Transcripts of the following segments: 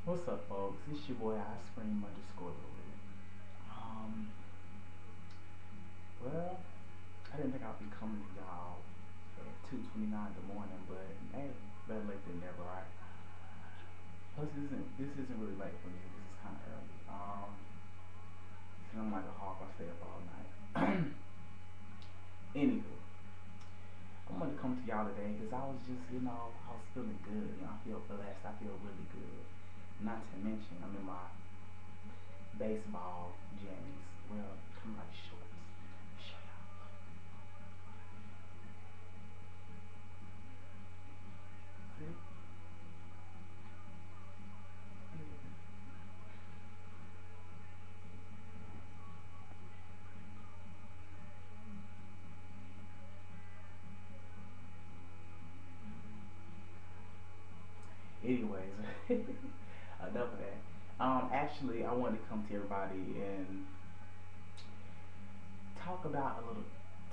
What's up, folks? It's your boy Ice Cream underscore Lily. Um, well, I didn't think I'd be coming to y'all at 2:29 in the morning, but hey, better late than never, right? Plus, this isn't really late for me. This is kind of early. Cause I'm like a hawk. I stay up all night. Anywho, I wanted to come to y'all today because I was just, I was feeling good. I feel blessed. I feel really good. Not to mention, I'm in my baseball jammies. Well, kind of like shorts. Show y'all. See? Anyways, enough of that. Actually, I wanted to come to everybody and talk about a little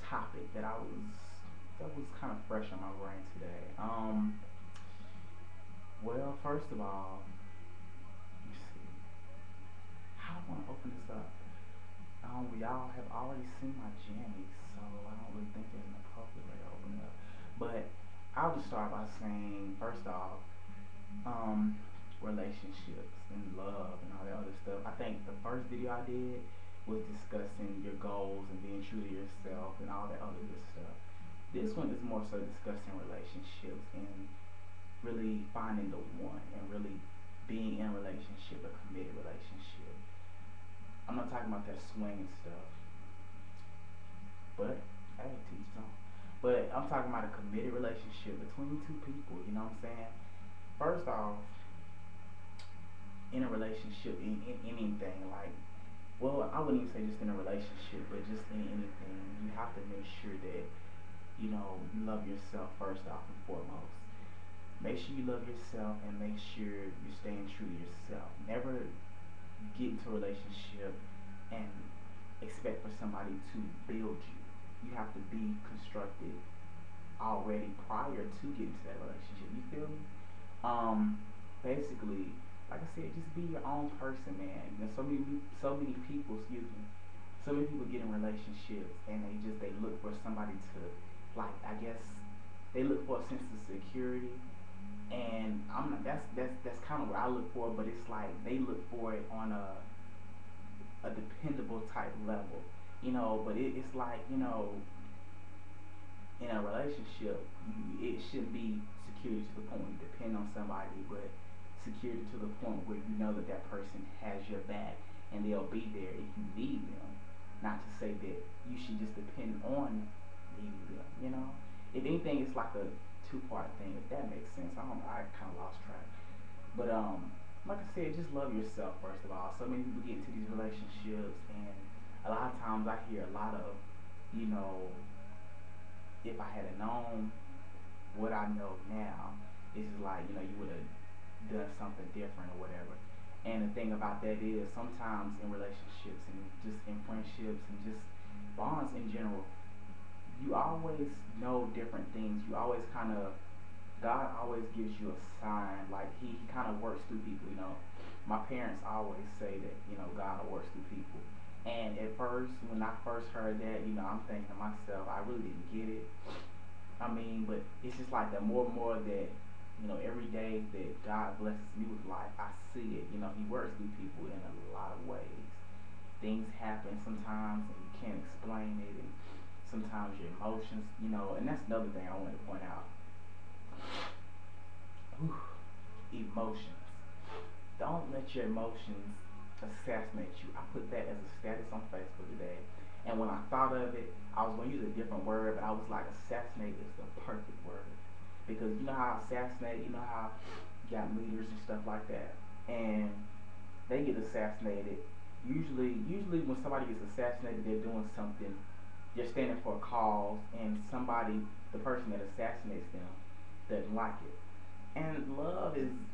topic that was kind of fresh on my brain today. Well, first of all, let me see. How do I want to open this up? Y'all have already seen my jammies, so I don't really think there's an appropriate way to open it up. But I'll just start by saying, first off, um, relationships and love and all that other stuff. I think the first video I did was discussing your goals and being true to yourself and all that other good stuff. This one is more so discussing relationships and really finding the one and really being in a relationship, a committed relationship. I'm not talking about that swinging stuff, but hey, to each his own. But I'm talking about a committed relationship between two people. You know what I'm saying? First off, in a relationship, in anything, like, well, I wouldn't even say just in a relationship, but just in anything, you have to make sure that, you love yourself first off and foremost. Make sure you love yourself and make sure you're staying true to yourself. Never get into a relationship and expect for somebody to build you. You have to be constructed already prior to getting to that relationship. You feel me? Um, Basically, like I said, just be your own person, man. So many people, excuse me, so many people get in relationships and they look for somebody to, like, I guess they look for a sense of security, and I'm not. That's kind of what I look for, but it's like they look for it on a dependable type level, But it's like, in a relationship, it shouldn't be security to the point where you depend on somebody, but security to the point where you know that that person has your back and they'll be there if you need them. Not to say that you should just depend on needing them. If anything, it's like a two-part thing, if that makes sense. I kind of lost track. But like I said, just love yourself first of all. So many people get into these relationships, and a lot of times I hear a lot of, you know, if I had known what I know now, it's just like, you would have done something different or whatever. And the thing about that is sometimes in relationships and just in friendships and just bonds in general, you always know different things. You always kind of, God always gives you a sign. Like he kind of works through people. My parents always say that, God works through people. And at first, when I first heard that, I'm thinking to myself, I really didn't get it. I mean, but it's just like the more and more that, every day that God blesses me with life, I see it. He works through people in a lot of ways. Things happen sometimes and you can't explain it, and sometimes your emotions, and that's another thing I wanted to point out. Whew, emotions. Don't let your emotions assassinate you. I put that as a status on Facebook today. And when I thought of it, I was going to use a different word, but I was like, assassinate is the perfect word. Because you know how assassinate, you know how you got leaders and stuff like that. And they get assassinated. Usually when somebody gets assassinated, they're doing something, they're standing for a cause, and the person that assassinates them, doesn't like it. And love and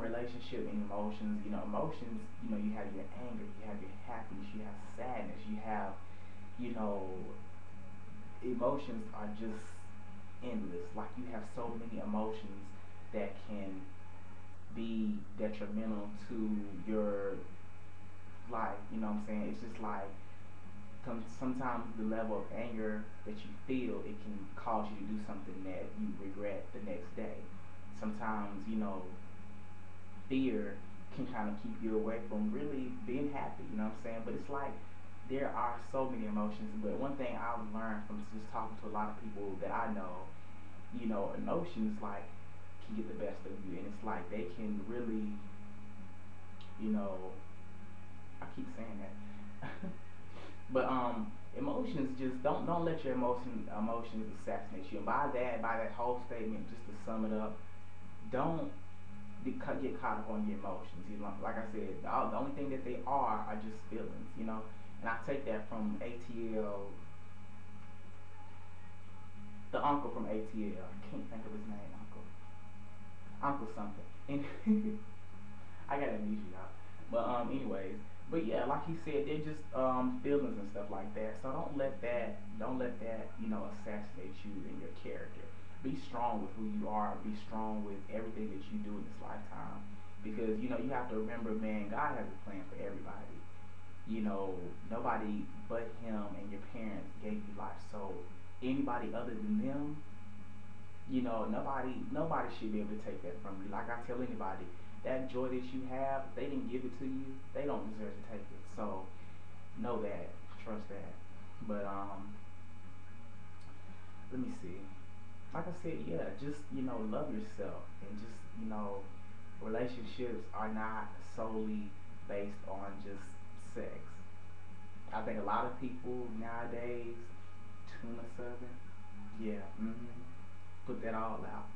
relationship and emotions. Emotions. You have your anger, you have your happiness, you have sadness, you have, you know, emotions are just endless. Like you have so many emotions that can be detrimental to your life. You know what I'm saying? It's just like sometimes the level of anger that you feel, it can cause you to do something that you regret the next day. Sometimes, fear can kind of keep you away from really being happy, you know what I'm saying? But it's like there are so many emotions. But one thing I've learned from just talking to a lot of people that I know, emotions like can get the best of you, and it's like they can really, you know, I keep saying that. But emotions, just don't let your emotions assassinate you. And by that whole statement, just to sum it up, don't get caught up on your emotions. Like I said, the only thing that they are just feelings. And I take that from ATL, the uncle from ATL. I can't think of his name, Uncle something. And I got amnesia, y'all. But anyways, but yeah, like he said, they're just feelings and stuff like that. So don't let that assassinate you and your character. Be strong with who you are. Be strong with everything that you do in this lifetime. Because you have to remember, man, God has a plan for everybody. Nobody but Him and your parents gave you life. So anybody other than them, nobody should be able to take that from you. Like I tell anybody, that joy that you have, if they didn't give it to you, they don't deserve to take it. So know that, trust that. But let me see. Like I said, yeah, just love yourself, and just relationships are not solely based on just sex. I think a lot of people nowadays, tuna serving, yeah, put that all out.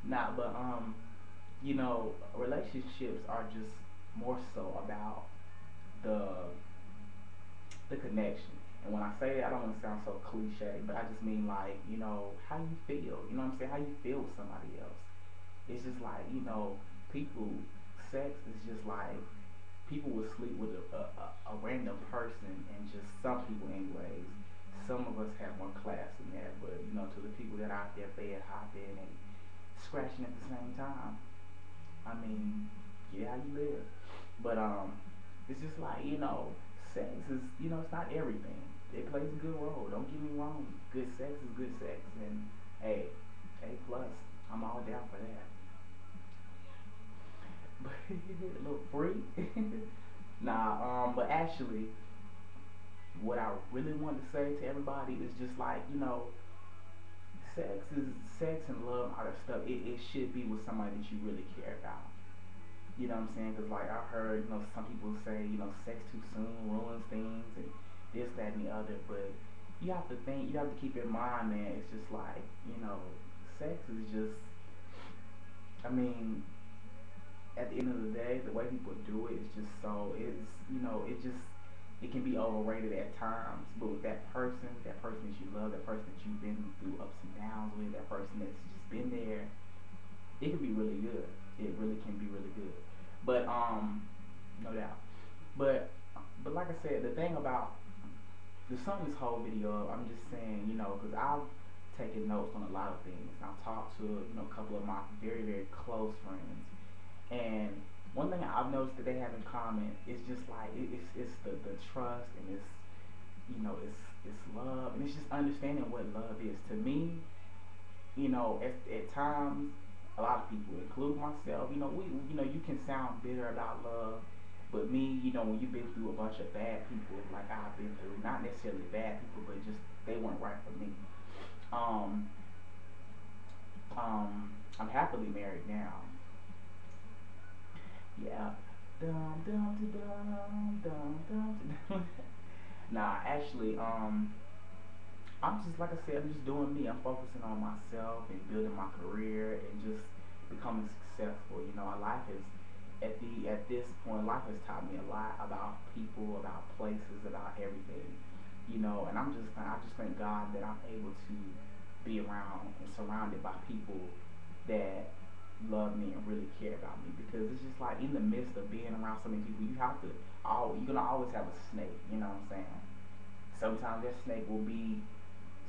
Nah, but relationships are just more so about the connection. And when I say that, I don't want to sound so cliche, but I just mean like, how you feel. You know what I'm saying? How you feel with somebody else. It's just like, people, sex is just like, people will sleep with a random person, and just some people anyways. Some of us have more class than that, but to the people that are out there bed hopping and scratching at the same time, I mean, get how you live. But it's just like, sex is, it's not everything. It plays a good role. Don't get me wrong. Good sex is good sex, and hey, A plus, I'm all down for that. But a little free. Nah, but actually, what I really want to say to everybody is just like, sex and love and all that stuff. It should be with somebody that you really care about. You know what I'm saying? Because like I heard, some people say, sex too soon ruins things and this, that, and the other. But you have to keep in mind, man. It's just like, sex is just. I mean, at the end of the day, the way people do it is just so. It can be overrated at times. But with that person that you love, that person that you've been through ups and downs with, that person that's just been there, it can be really good. It really can be really good. But no doubt. But like I said, the thing about the sum this whole video up, I'm just saying, because I've taken notes on a lot of things. I've talked to a couple of my very very close friends, and one thing I've noticed that they have in common is just like it's the trust, and it's love, and it's just understanding what love is to me. At times, a lot of people, include myself, you can sound bitter about love, but me, when you've been through a bunch of bad people, like I've been through, not necessarily bad people, but just they weren't right for me. Um, I'm happily married now. Yeah. Dum dum dum dum dum dum. Nah, actually, I'm just like I said, I'm just doing me. I'm focusing on myself and building my career and just becoming successful. Our life is at this point, life has taught me a lot about people, about places, about everything. And I just thank God that I'm able to be around and surrounded by people that love me and really care about me, because it's just like in the midst of being around so many people, you're gonna always have a snake. You know what I'm saying? Sometimes that snake will be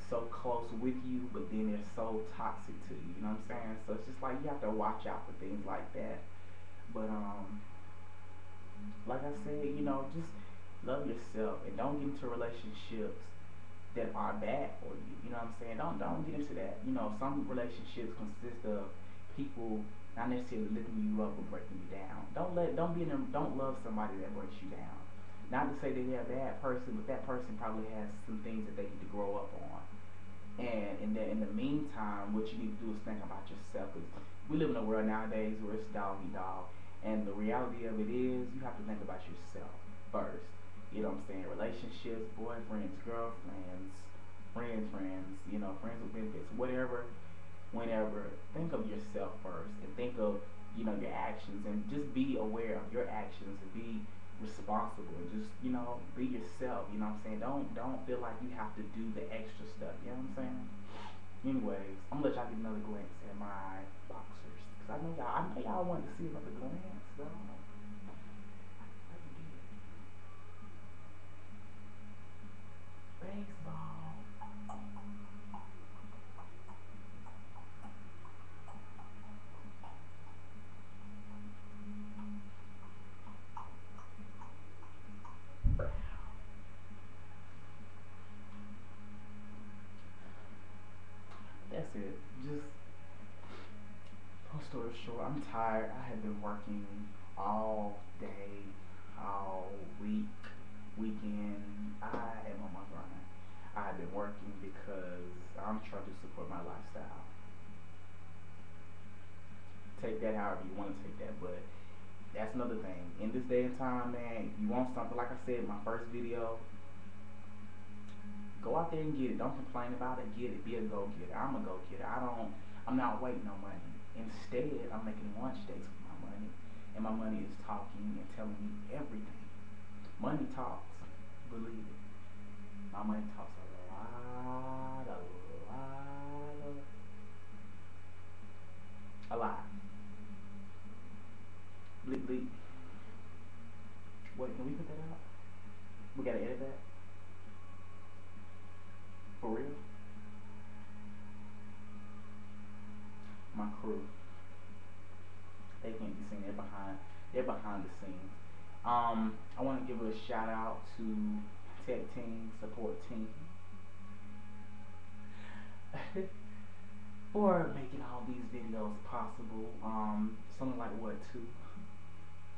so close with you, but then they're so toxic to you. You know what I'm saying? So it's just like you have to watch out for things like that. But like I said, just love yourself and don't get into relationships that are bad for you. You know what I'm saying? Don't get into that. Some relationships consist of people not necessarily lifting you up or breaking you down. Don't love somebody that breaks you down. Not to say that they're a bad person, but that person probably has some things that they need to grow up on. And in the meantime, what you need to do is think about yourself. 'Cause we live in a world nowadays where it's dog eat dog, and the reality of it is you have to think about yourself first. You know what I'm saying? Relationships, boyfriends, girlfriends, friends, friends with benefits, whatever, whenever. Think of yourself first, and think of your actions, and just be aware of your actions and be responsible, and just be yourself. You know what I'm saying? Don't feel like you have to do the extra stuff. You know what I'm saying? Anyways, I'm gonna let y'all get another glance at my boxers, cause I know y'all wanted to see another glance, so baseball. That's it. Just long story short, I'm tired. I have been working all day, all week, weekend. I am on my grind. I've been working because I'm trying to support my lifestyle. Take that however you want to take that, but that's another thing. In this day and time, man, if you want something, like I said in my first video, go out there and get it. Don't complain about it. Get it. Be a go getter. I'm a go getter. I'm not waiting on money. Instead, I'm making lunch dates with my money, and my money is talking and telling me everything. Money talks. Believe it. My money talks a lot. Bleep bleep. Wait, can we put that out? We gotta edit that for real. My crew, they can't be seen. They're behind the scenes. I want to give a shout out to tech team, support team, for making all these videos possible. Something like what, two,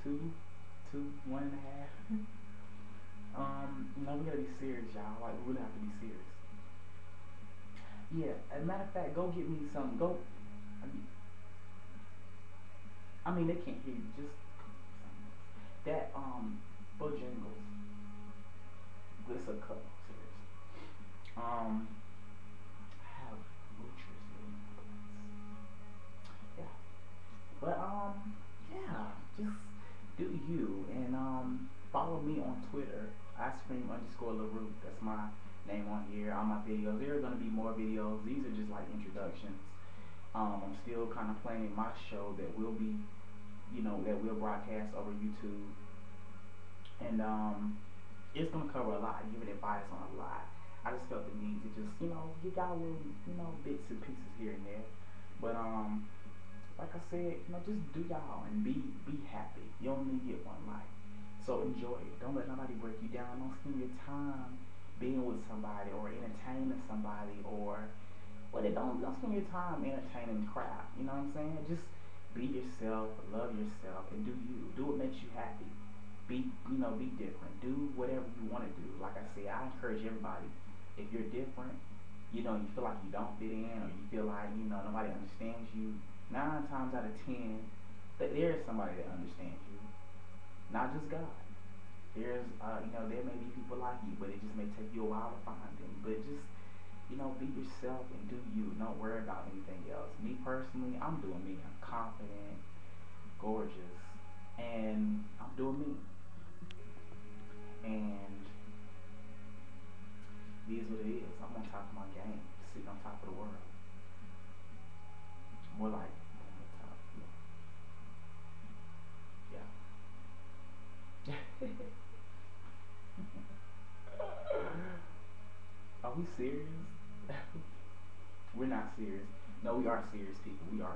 1.5. We gotta be serious, y'all. Like, we really have to be serious. Yeah, as a matter of fact, go get me some. Go. They can't hear you. Just that Bojangles. This a cup. Serious. I have Luchers in my place. Yeah. But yeah, just do you, and follow me on Twitter, icecream_LaRue. That's my name on here. All my videos. There are gonna be more videos. These are just like introductions. I'm still kind of planning my show that will be, that will broadcast over YouTube, and it's gonna cover a lot, giving advice on a lot. I just felt the need to just, give y'all little, bits and pieces here and there. But like I said, just do y'all and be happy. You only get one life, so enjoy it. Don't let nobody break you down. Don't spend your time being with somebody or entertaining somebody, or don't spend your time entertaining crap. You know what I'm saying? Just be yourself, love yourself, and do you. Do what makes you happy. Be different. Do whatever you want to do. Like I say, I encourage everybody. If you're different, you feel like you don't fit in, or you feel like nobody understands you. 9 times out of 10, there is somebody that understands you. Not just God. There may be people like you, but it just may take you a while to find them. But just be yourself and do you. Don't worry about anything else. Me personally, I'm doing me. I'm confident, gorgeous, and I'm doing me. And it is what it is. I'm on top of my game, sitting on top of the world. More like on the top. Yeah. Are we serious? serious. No, we are serious people. We are.